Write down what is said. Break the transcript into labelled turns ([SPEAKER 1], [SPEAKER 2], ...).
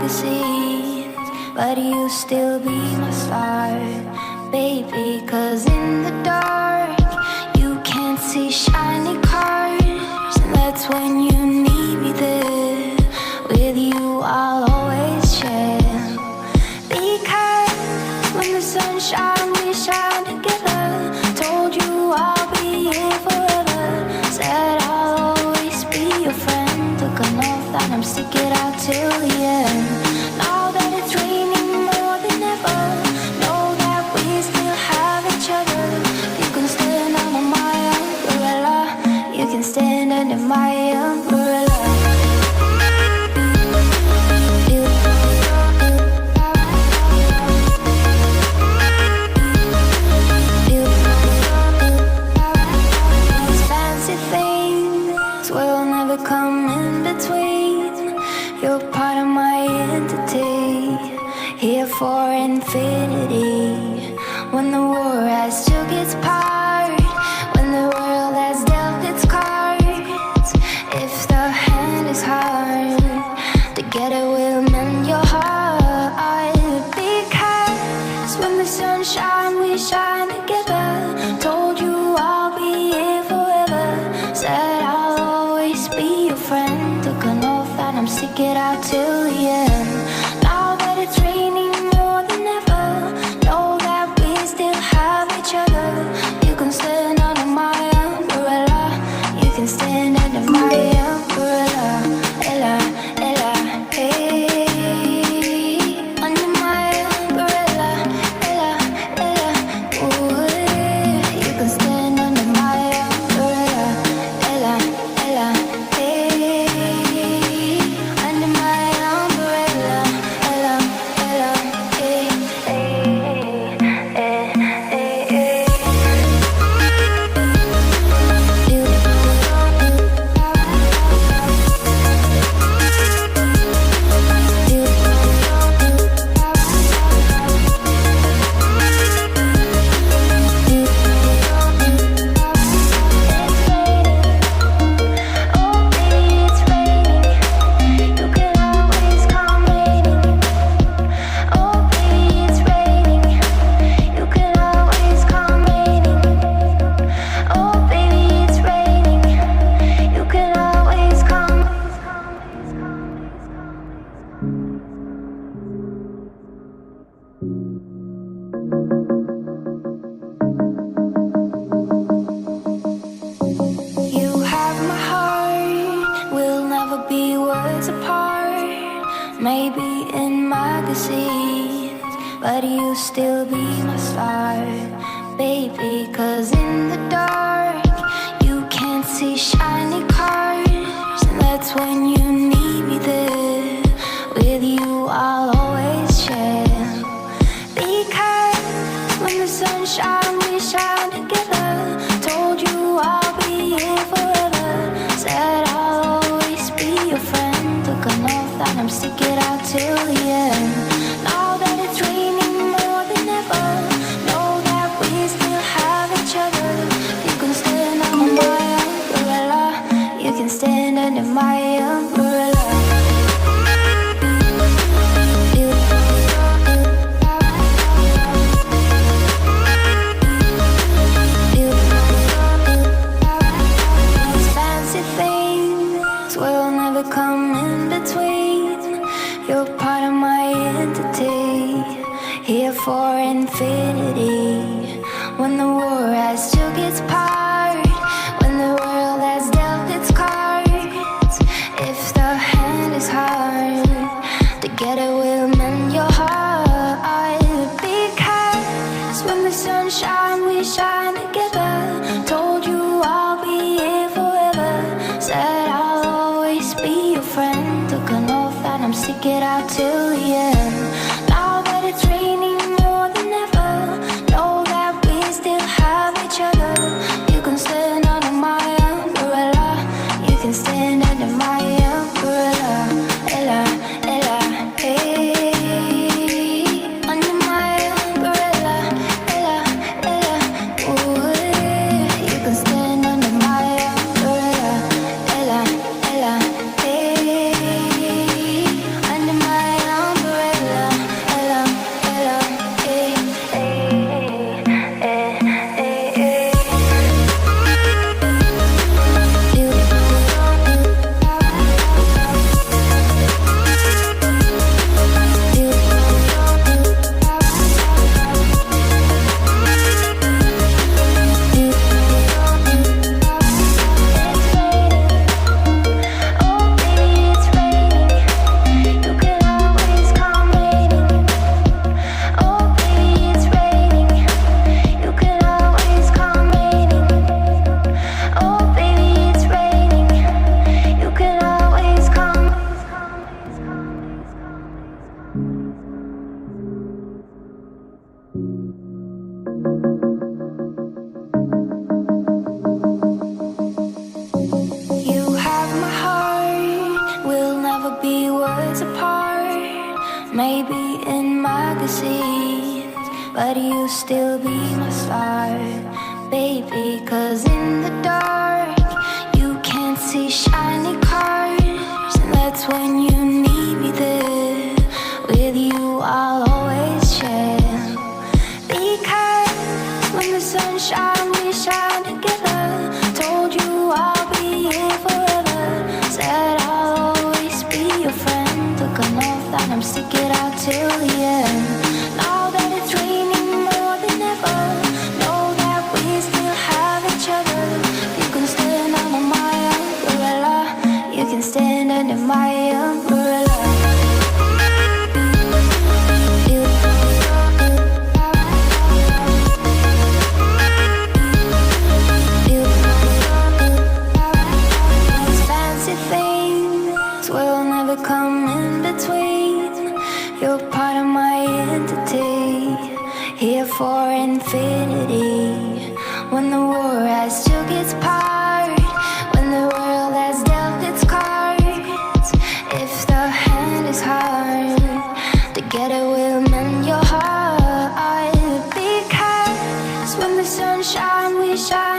[SPEAKER 1] magazines, but you still be my star, baby. 'Cause in the dark, you can't see shiny cars, and that's when you need me there. With you, I'll always share. Because when the sun shines, we shine together. Told you I'll be here forever. Said I'll always be your friend. Took an oath that I'm stick it out till the end. Now that it's raining more than ever, know that we still have each other. You can stand under my umbrella. You can stand under my umbrella. Come in between. You're part of my entity, here for infinity. When the war has took its part, when the world has dealt its cards, if the hand is hard, together we'll mend your heart. Because when the sun shines, we shine together. Told you I'll be here forever. Said I'll be your friend. Took an oath that I'm stick it out till the end. Now that it's raining more than ever, know that we still have each other. You can stand under my umbrella. You can stand under my umbrella. Ella, Ella, hey. Under my umbrella. Ella, Ella, ooh. You can stand under my umbrella. Ella, Ella. Maybe in magazines, but you still be my star, baby. 'Cause in the dark, you can't see shiny cars, and that's when you need me there. With you, I'll always share. Because when the sun shines, we shine together. Told you I'll be here forever. Said I'll always be your friend. Took an oath that I'm stick it out till the end. Now that it's raining more than ever, know that we still have each other. You can stand under my umbrella. You can stand under my umbrella. These fancy things will never come in between. You're part of my entity, here for infinity. When the war has took its part, when the world has dealt its cards, if the hand is hard, together we'll mend your heart. Because when the sun shines, we shine together. Told you I'll be here forever. Said I'll always be your friend. Took an oath that I'm stick it out till the end. Now that it's raining more than ever, know that we still have each other. You but you still be my star, baby. 'Cause in the dark you can't see shiny cars, and that's when you need me there. With you I'll always share, because when the sun shines we shine together. Told you I'll be here forever, said I'll always be your friend. Took an oath that I'm sticking out till the end. Now that it's raining more than ever, know that we still have each other. You can stand under my umbrella, you can stand under my umbrella. These fancy things will never come in between. You're part of my entity, here for infinity. When the war has took its part, when the world has dealt its cards, if the hand is hard, together we'll mend your heart. Because when the sun shines, we shine